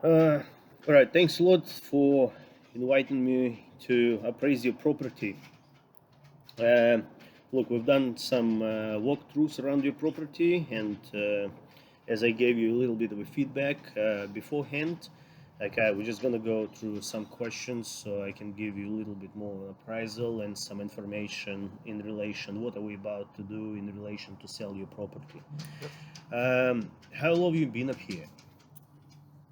Uh, all right, thanks a lot for inviting me to appraise your property. Um Look, we've done some walkthroughs around your property, and as I gave you a little bit of a feedback beforehand, okay, we're just gonna go through some questions so I can give you a little bit more appraisal and some information in relation what are we about to do in relation to sell your property. Yep. How long have you been up here?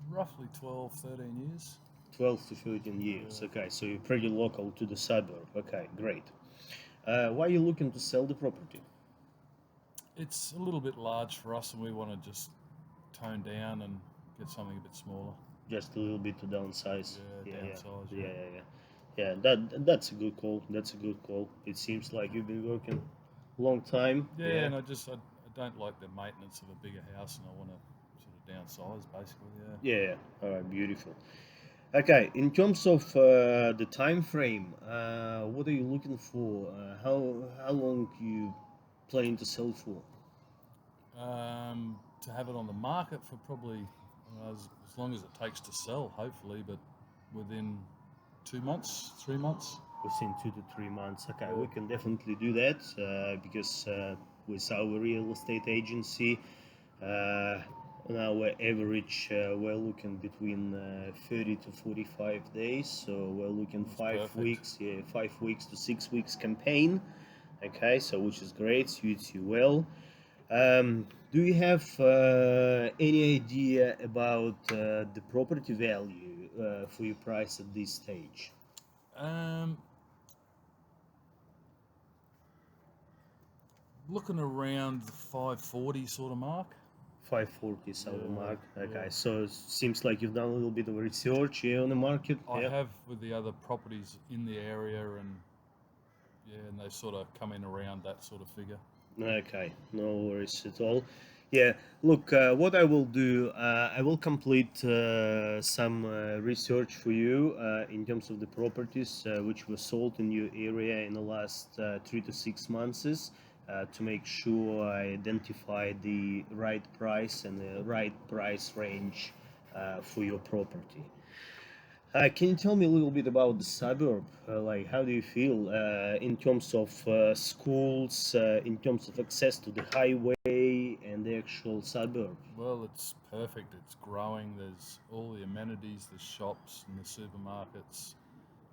Roughly 12, 13 years. 12 to 13 years. Yeah. Okay, so you're pretty local to the suburb. Okay, great. Why are you looking to sell the property? It's a little bit large for us, and we want to just tone down and get something a bit smaller. Just a little bit to downsize. Yeah, Yeah, yeah, downsize, yeah, yeah. yeah, yeah. Yeah, that's a good call. That's a good call. It seems like you've been working long time. Yeah, Yeah, and I don't like the maintenance of a bigger house, and I want to sort of downsize, basically, yeah. yeah. All right, beautiful. Okay, in terms of the time frame, what are you looking for? How long you planning to sell for? To have it on the market for probably as long as it takes to sell, hopefully, but within 2 months, 3 months. Within 2 to 3 months. Okay, Yeah. we can definitely do that because with our real estate agency, uh, on our average, we're looking between 30 to 45 days. So we're looking That's five perfect. weeks, yeah, 5 weeks to 6 weeks campaign. Okay, so which is great, suits you well. Do you have any idea about the property value for your price at this stage? Um, Looking around the 540 sort of mark. 540 sort of Yeah, mark. Okay, yeah. so it seems like you've done a little bit of research here on the market. I Yeah. have with the other properties in the area, and yeah, and they sort of come in around that sort of figure. Okay, no worries at all. Yeah, look, what I will do, I will complete some research for you in terms of the properties which were sold in your area in the last 3 to 6 months to make sure I identify the right price and the right price range for your property. Can you tell me a little bit about the suburb? Like, how do you feel in terms of schools, in terms of access to the highway and the actual suburb? Well, it's perfect. It's growing. There's all the amenities, the shops and the supermarkets.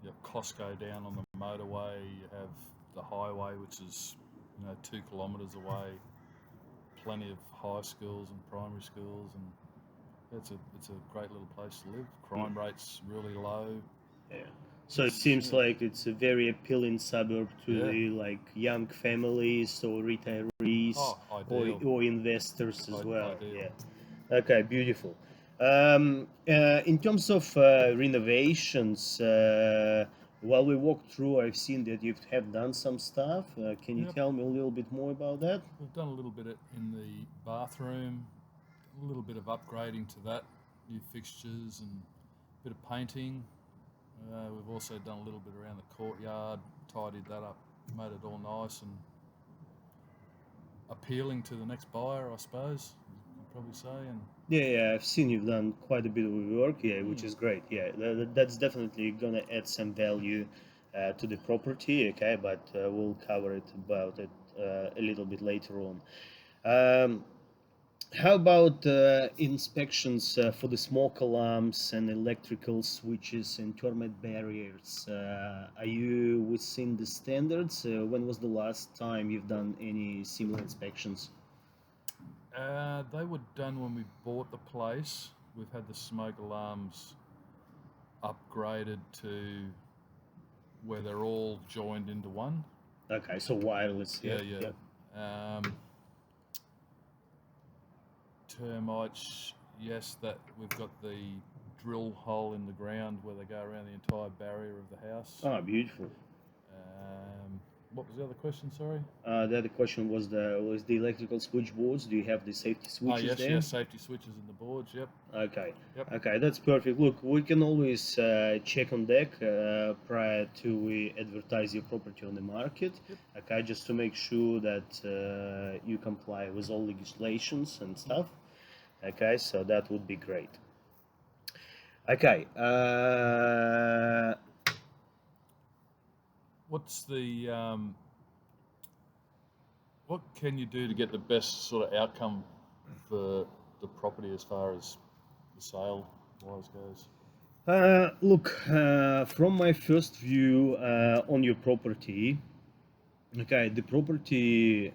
You have Costco down on the motorway. You have the highway, which is 2 kilometres away. Plenty of high schools and primary schools, and it's a great little place to live. Mm, Crime rate's really low. yeah. So it It's seems like it's a very appealing suburb to yeah. the like young families or retirees Oh, ideal. or investors as well. Ideal. Yeah. Okay, beautiful. In terms of renovations, while we walked through, I've seen that you have done some stuff. Can you Yep. tell me a little bit more about that? We've done a little bit in the bathroom, a little bit of upgrading to that, new fixtures and a bit of painting. We've also done a little bit around the courtyard, tidied that up, made it all nice and appealing to the next buyer, I suppose. You'd probably say. And Yeah, yeah, I've seen you've done quite a bit of work. Yeah, which hmm, is great. Yeah, that's definitely gonna add some value to the property. Okay, but we'll cover it about it a little bit later on. Um, How about inspections for the smoke alarms and electrical switches and termite barriers? Are you within the standards? When was the last time you've done any similar inspections? they were done when we bought the place. We've had the smoke alarms upgraded to where they're all joined into one. Okay, so wireless. Yeah, Yep, yeah. yep. Termites, yes, that we've got the drill hole in the ground where they go around the entire barrier of the house. Ah, beautiful. What was the other question? Sorry. The other question was the electrical switchboards. Do you have the safety Oh, switches yes, there? yes, safety switches in the boards. Yep, Okay, yep, okay, that's perfect. Look, we can always check on deck prior to we advertise your property on the market. yep. Okay, just to make sure that you comply with all legislations and Mm. stuff. Okay, so that would be great. Okay. What's the what can you do to get the best sort of outcome for the property as far as the sale wise goes? Look, from my first view on your property, okay, the property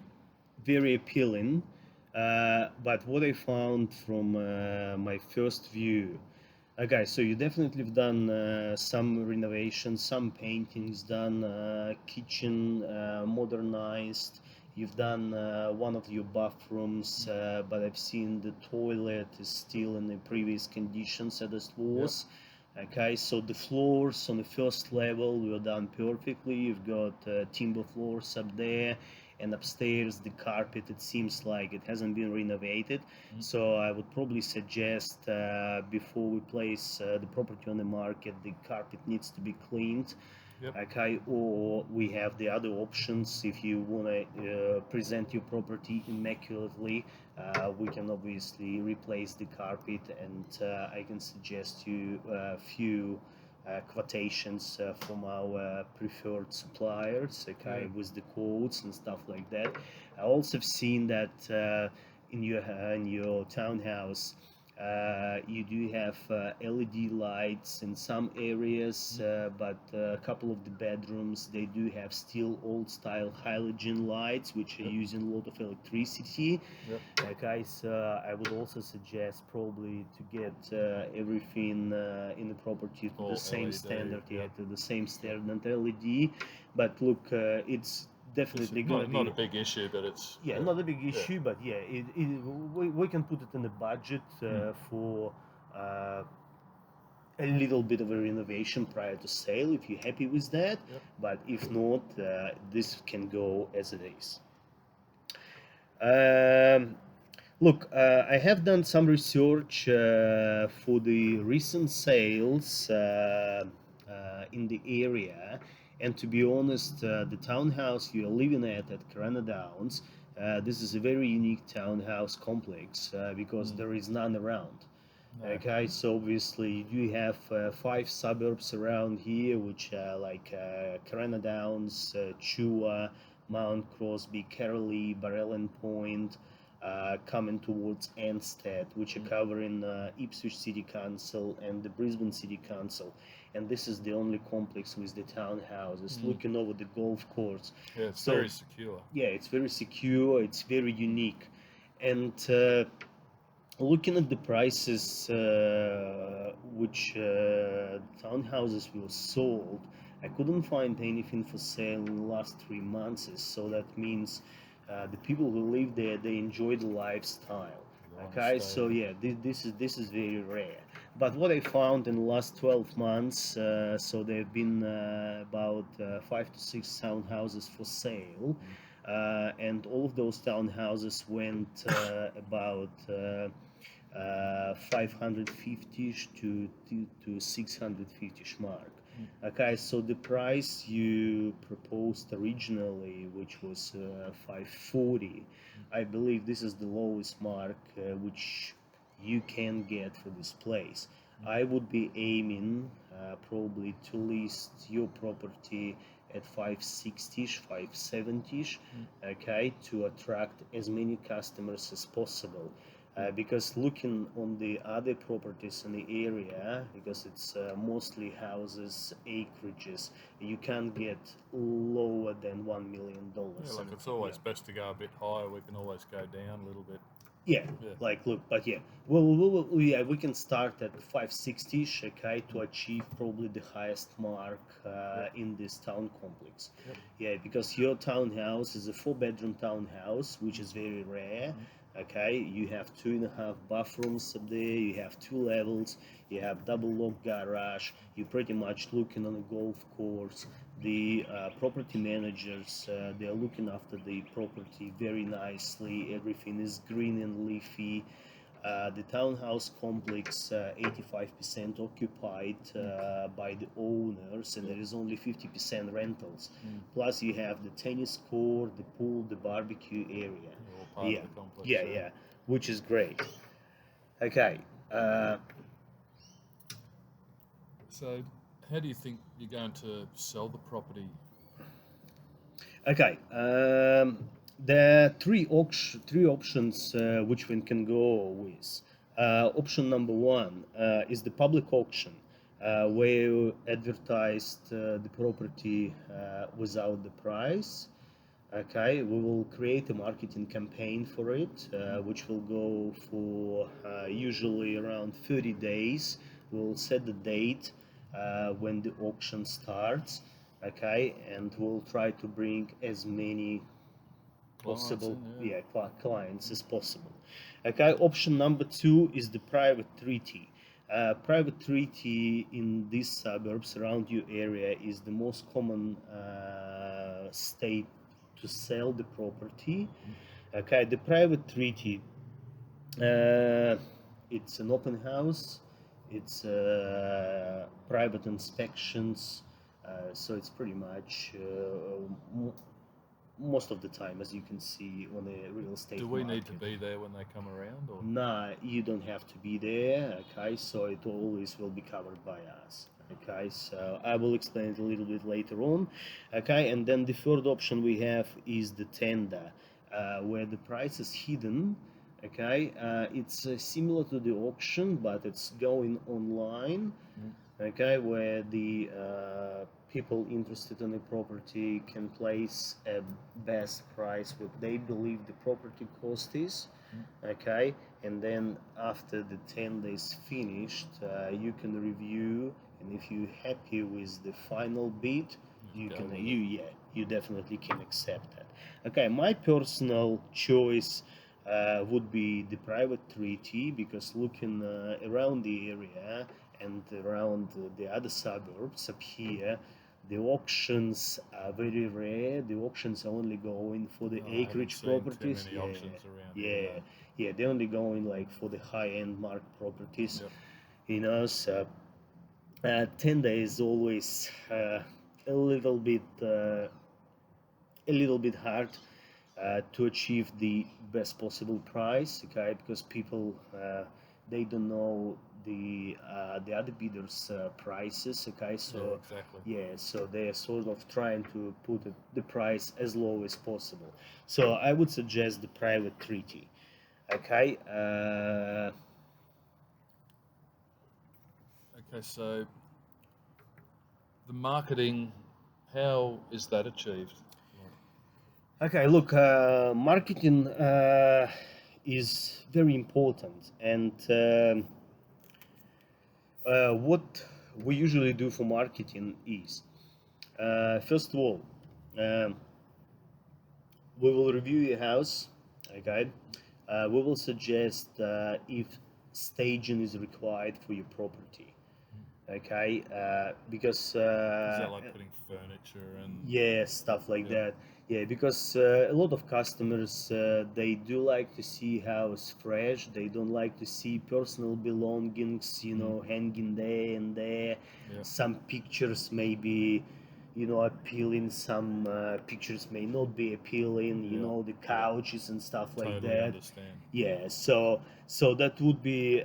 very appealing, but what I found from my first view, okay, so you definitely have done some renovations, some paintings done, kitchen modernized. You've done one of your bathrooms, but I've seen the toilet is still in the previous conditions as it Yep. was. Okay, so the floors on the first level were done perfectly. You've got timber floors up there, and upstairs the carpet. It seems like it hasn't been renovated. Mm. So I would probably suggest before we place the property on the market, the carpet needs to be cleaned. Yep. Okay, or we have the other options. If you want to present your property immaculately, we can obviously replace the carpet, and I can suggest you a few quotations from our preferred suppliers, okay, Yeah. with the quotes and stuff like that. I also have seen that in your townhouse, you do have LED lights in some areas, Mm. but a couple of the bedrooms they do have still old style halogen lights, which are Yep. using a lot of electricity. Yep. Guys, I would also suggest probably to get everything in the property to the All same LED. standard, yeah, Yep. to the same Yep. standard LED. But look, it's It's definitely gonna not a be, big issue, but it's yeah, yeah. not a big Yeah. issue, but yeah, we can put it in the budget Mm. for uh, a little bit of a renovation prior to sale if you're happy with that. Yep. But if not, this can go as it is. Um, Look, I have done some research for the recent sales in the area, and to be honest, the townhouse you're living at Corona Downs, this is a very unique townhouse complex because Mm. there is none around. No. Okay, so obviously you do have five suburbs around here, which are like Corona Downs, Chua, Mount Crosby, Carolee, Barrellan Point, coming towards Anstead, which are Mm. covering Ipswich City Council and the Brisbane City Council. And this is the only complex with the townhouses Mm. looking over the golf course. Yeah, it's So, very secure. yeah, it's very secure, it's very unique. And looking at the prices which townhouses were sold, I couldn't find anything for sale in the last 3 months. So that means the people who live there they enjoy the lifestyle. They want to Okay, stay so there. yeah, this is very rare. But what I found in the last 12 months, so there have been about 5 to 6 townhouses for sale, Mm. and all of those townhouses went about 550 to 650 mark. Mm. Okay, so the price you proposed originally, which was 540, Mm. I believe this is the lowest mark which you can get for this place. Mm. I would be aiming probably to list your property at 560, 570, Mm. okay, to attract as many customers as possible. Mm. Because looking on the other properties in the area, because it's mostly houses, acreages, you can't get lower than $1 million. Yeah, like And it's yeah, always best to go a bit higher. We can always go down a little bit. yeah, Yeah. like look, but yeah, yeah, we can start at 560, okay, to Mm. achieve probably the highest mark Yep. in this town complex. Yep. Yeah, because your townhouse is a four-bedroom townhouse, which is very rare. Mm. Okay, you have 2.5 bathrooms up there, you have 2 levels, you have double lock garage, you're pretty much looking on a golf course. The property managers they are looking after the property very nicely. Everything is green and leafy. The townhouse complex 85% occupied Mm. by the owners, and Yep. there is only 50% rentals. Mm. Plus, you have the tennis court, the pool, the barbecue area. Yeah, all part of Yeah, the complex. yeah, which is great. Okay. Uh, So, how do you think you're going to sell the property? Okay, there are three options which one can go with. Option number one is the public auction, where you advertised the property without the price. Okay, we will create a marketing campaign for it, which will go for usually around 30 days. We'll set the date when the auction starts, okay, and we'll try to bring as many Clients possible, in, yeah, clients yeah. as possible. Okay, option number two is the private treaty. Private treaty in these suburbs around your area is the most common state to sell the property. Okay, the private treaty, uh, it's an open house, it's private inspections, so it's pretty much most of the time, as you can see on a real estate Do we need to market. be there when they come around, or? Nah, you don't have to be there, okay? So it always will be covered by us, okay? So I will explain it a little bit later on, okay? And then the third option we have is the tender, where the price is hidden, okay? It's similar to the auction, but it's going online, okay, where the people interested in the property can place a best price what they believe the property cost is, okay, and then after the 10 days finished, you can review, and if you're happy with the final bid, you Go can with you it. yeah, you definitely can accept that. Okay, my personal choice would be the private treaty, because looking around the area and around the other suburbs up here, the auctions are very rare. The auctions are only going for the No, I haven't acreage seen too properties. many Yeah, auctions around here. yeah, No. yeah. They're only going like for the high-end mark properties. Yep. You know, so tender is always a little bit hard to achieve the best possible price, okay? Because people they don't know the other bidders' prices, okay? Yeah, So exactly. yeah, so they're sort of trying to put the price as low as possible. So I would suggest the private treaty, okay? Okay, so the marketing, how is that achieved? Okay, look, marketing is very important, and what we usually do for marketing is, first of all, um, we will review your house, okay? We will suggest if staging is required for your property, okay? Because Is that like putting furniture and? yeah, stuff like Yep. that. Yeah, because a lot of customers they do like to see house fresh. They don't like to see personal belongings, hanging there and there. Yep. Some pictures maybe, appealing. Some pictures may not be appealing. Yeah. The Yeah. couches and stuff like Totally that. understand. Yeah, so that would be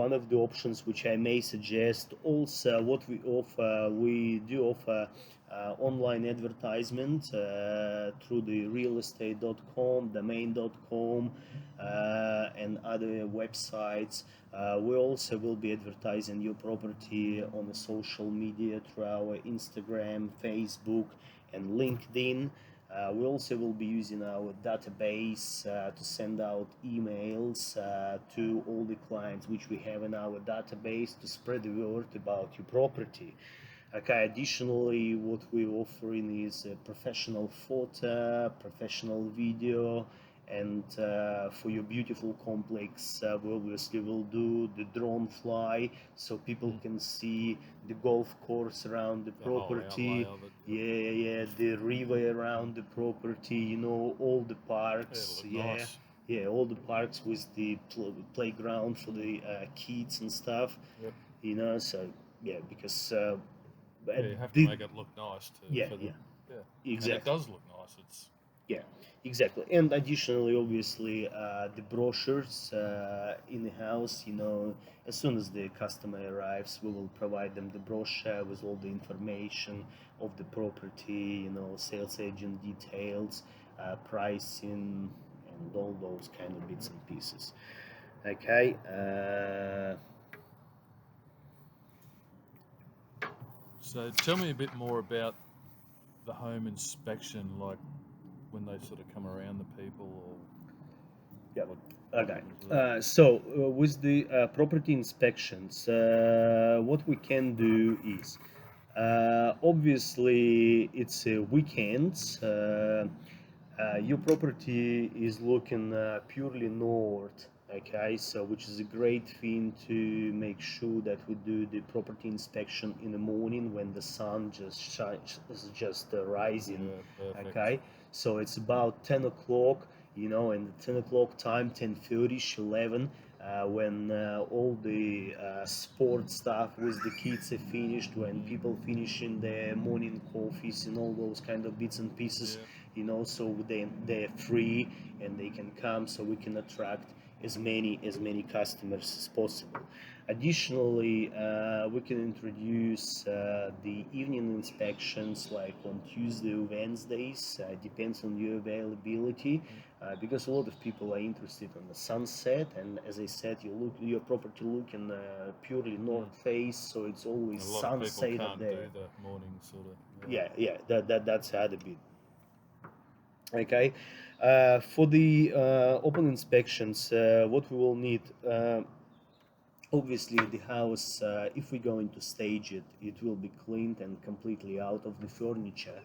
one of the options which I may suggest. Also, what we do offer online advertisement through the realestate.com, domain.com, and other websites. We also will be advertising your property on the social media through our Instagram, Facebook, and LinkedIn. We also will be using our database to send out emails to all the clients which we have in our database to spread the word about your property. Okay, additionally, what we're offering is a professional photo, professional video, and for your beautiful complex, we obviously will do the drone fly so people can see the golf course around the The whole outlay property. of it. Yep. Yeah, yeah, the river around the property, all the Yeah, it'll parks, look yeah, nice. yeah, all the parks with the playground for the kids and stuff, Yep. so yeah, because Yeah, you have to the make it look nice too yeah, for the. yeah, Yeah, and it exactly. does look nice. It's Yeah, exactly. And additionally, obviously, the brochures in the house, as soon as the customer arrives, we will provide them the brochure with all the information of the property, sales agent details, pricing, and all those kind of bits Yep. and pieces. Okay. So tell me a bit more about the home inspection, like when they sort of come around, the people, or Yeah. what Okay. happens with it. With the property inspections, what we can do is obviously it's weekends. Your property is looking purely north, okay? So, which is a great thing to make sure that we do the property inspection in the morning when the sun just shines, is just rising, Yeah, perfect. okay? So it's about 10 o'clock, and the 10 o'clock time, 10:30, 11, when all the sport stuff with the kids are finished, when Mm. people finishing their morning coffees and all those kind of bits and pieces, Yeah, so they're free and they can come, so we can attract as many customers as possible. Additionally, we can introduce the evening inspections like on Tuesday or Wednesdays. Depends on your availability, mm. because a lot of people are interested on the sunset. And as I said, your property looking purely Mm. north face, so it's always A lot of people sunset up can't do there. the morning sort of. Yeah, Yeah, yeah, that's the other bit. Okay, for the open inspections, what we will need. Obviously, the house, if we're going to stage it, it will be cleaned and completely out of the furniture.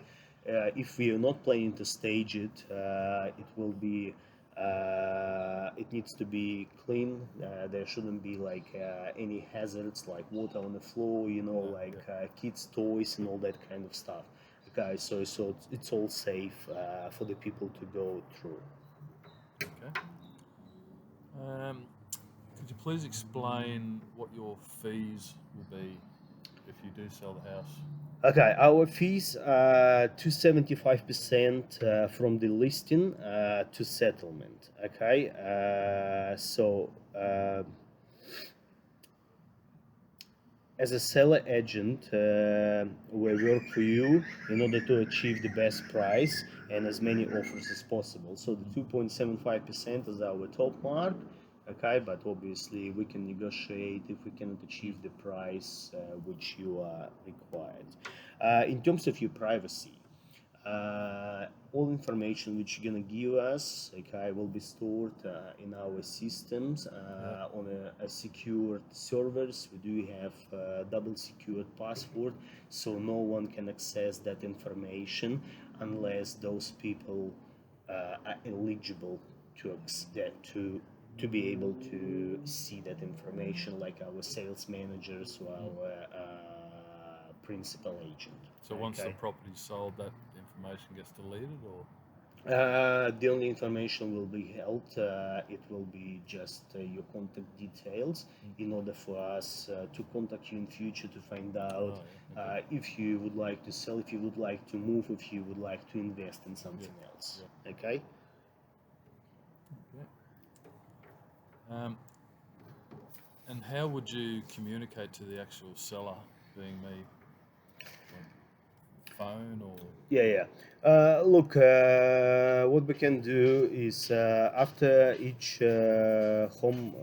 If we are not planning to stage it, it needs to be clean. There shouldn't be like any hazards like water on the floor, no, like yeah, kids' toys and all that kind of stuff. Okay, so it's all safe for the people to go through. okay. Could you please explain what your fees will be if you do sell the house? Okay, our fees are 275% from the listing to settlement. Okay, as a seller agent, we work for you in order to achieve the best price and as many offers as possible. So the Mm. 2.75% is our top mark. Okay, but obviously we can negotiate if we cannot Mm. achieve the price which you are required. In terms of your privacy, all information which you're gonna give us, okay, will be stored in our systems Yeah, on a secured servers. We do have double secured password, so no one can access that information unless those people are eligible to be able to see that information, like our sales managers or mm. our principal agent. So once the Okay. property's sold, that information gets deleted, or The only information will be held. It will be just your contact details mm. in order for us to contact you in future to find out Oh yeah, okay, if you would like to sell, if you would like to move, if you would like to invest in yeah, something else. yeah, Okay. yeah. And how would you communicate to the actual seller, being me, like phone or? Yeah, yeah. Look, what we can do is after each home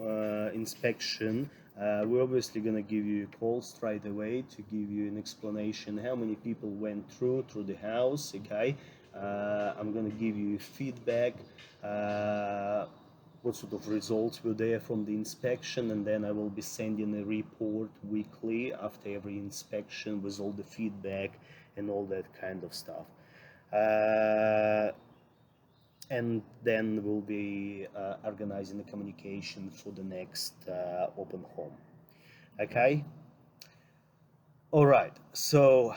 inspection, we're obviously gonna give you a call straight away to give you an explanation how many people went through the house. Okay, I'm gonna give you feedback. What sort of results were there from the inspection, and then I will be sending a report weekly after every inspection with all the feedback and all that kind of stuff. Uh, and then we'll be organizing the communication for the next open home. Okay. All right. So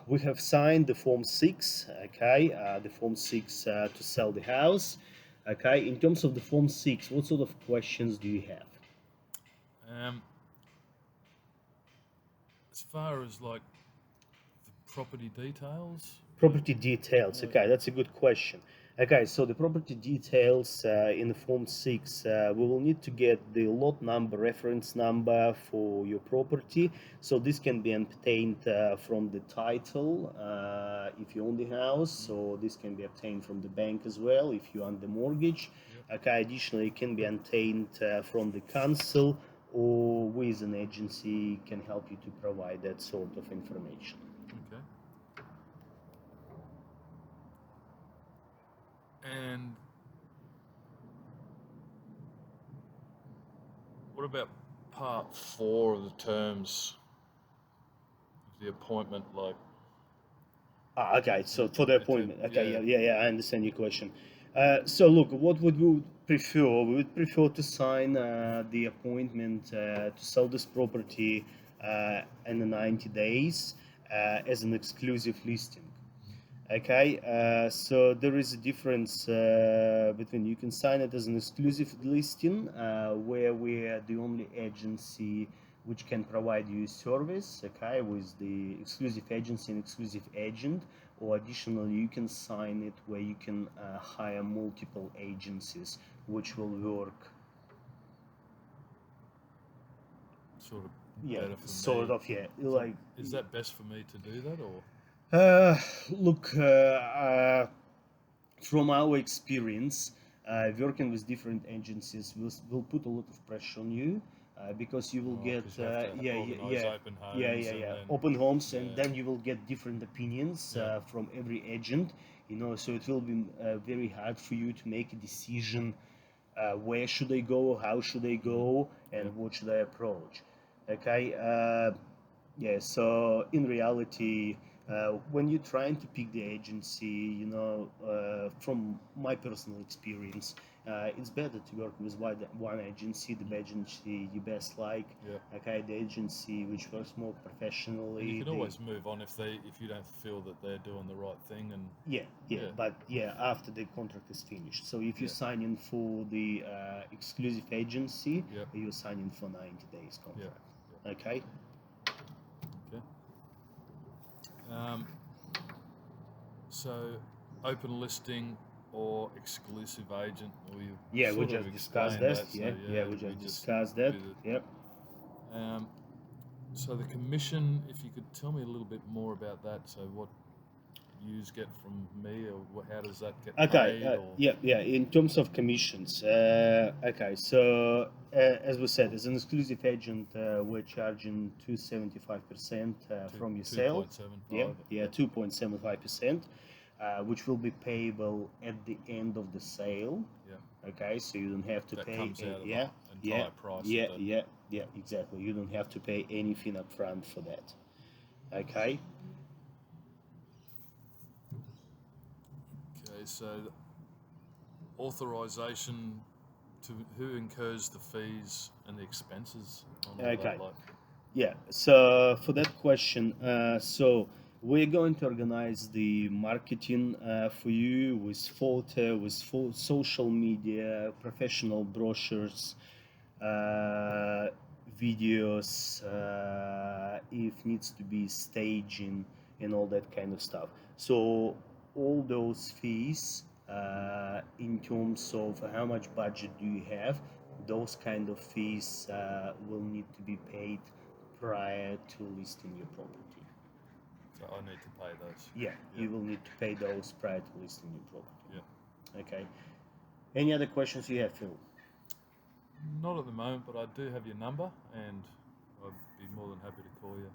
we have signed the form 6. Okay, the form 6 to sell the house. Okay. In terms of the form 6, what sort of questions do you have? Um, as far as like the property details, Property details. Yeah. Okay, that's a good question. Okay, so the property details in the Form 6, we will need to get the lot number, reference number for your property. So this can be obtained from the title if you own the house. So this can be obtained from the bank as well if you own the mortgage. Yep. Okay, additionally, it can be obtained from the council, or with an agency can help you to provide that sort of information. Okay. And what about part 4 of the terms of the appointment? Like, Okay. So for the it's a, appointment. Okay, yeah, yeah, I understand your question. So look, what would we prefer? We would prefer to sign the appointment to sell this property in the 90 days as an exclusive listing. Okay, so there is a difference between you can sign it as an exclusive listing, where we are the only agency which can provide you service, okay, with the exclusive agency and exclusive agent, or additionally, you can sign it where you can hire multiple agencies which will work, sort of yeah, better for sort me. of, yeah, So like. is that best for me to do that, or? Look, from our experience, working with different agencies will put a lot of pressure on you because you will Oh, get because you have to yeah, organise open yeah, homes and then, open homes, and yeah, then you will get different opinions yeah, from every agent, so it will be very hard for you to make a decision, where should I go, how should I go, yeah, and what should I approach. Okay, yeah, so in reality, when you're trying to pick the agency, from my personal experience, it's better to work with one agency, the agency you best like, yeah. okay, the agency which works more And you professionally, can always move on if you don't feel that they're doing the right thing, and yeah, yeah, but yeah, after the contract is finished. So if you yeah, sign in for the exclusive agency, yeah, you sign in for 90 days yeah, contract, yeah. okay? Okay. Um, so open listing or exclusive agent, well, you Yeah, we sort of just discussed explained that. that. So Yeah, yeah, we we just just discussed that. do the. Yep. So the commission, if you could tell me a little bit more about that. So what you get from me, or how does that get Okay. paid, or? Yeah. In terms of commissions, okay. So as we said, as an exclusive agent, we're charging 2.75% Two from your two sale. point seven Yeah, five. yeah, 2.75%, which will be payable at the end of the sale. Yeah. Okay, so you don't have to That pay. comes out of Yeah, the yeah, entire price of that. yeah. Exactly. You don't have to pay anything upfront for that. Okay. Okay, so authorization to who incurs the fees and the expenses on all Okay. that, like. Yeah, so for that question, so we're going to organize the marketing for you with photo, with social media, professional brochures, uh, videos, if needs to be staging and all that kind of stuff. So all those fees, in terms of how much budget do you have, those kind of fees will need to be paid prior to listing your property. So I need to pay those. Yeah, Yeah, you will need to pay those prior to listing your property. yeah. Okay. Any other questions you have, Phil? Not at the moment, but I do have your number, and I'd be more than happy to call you if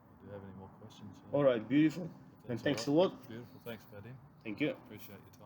I do have any more questions. All right, beautiful. If And that's all thanks right. a lot. Beautiful. Thanks, Vadim. Thank you. Appreciate your time.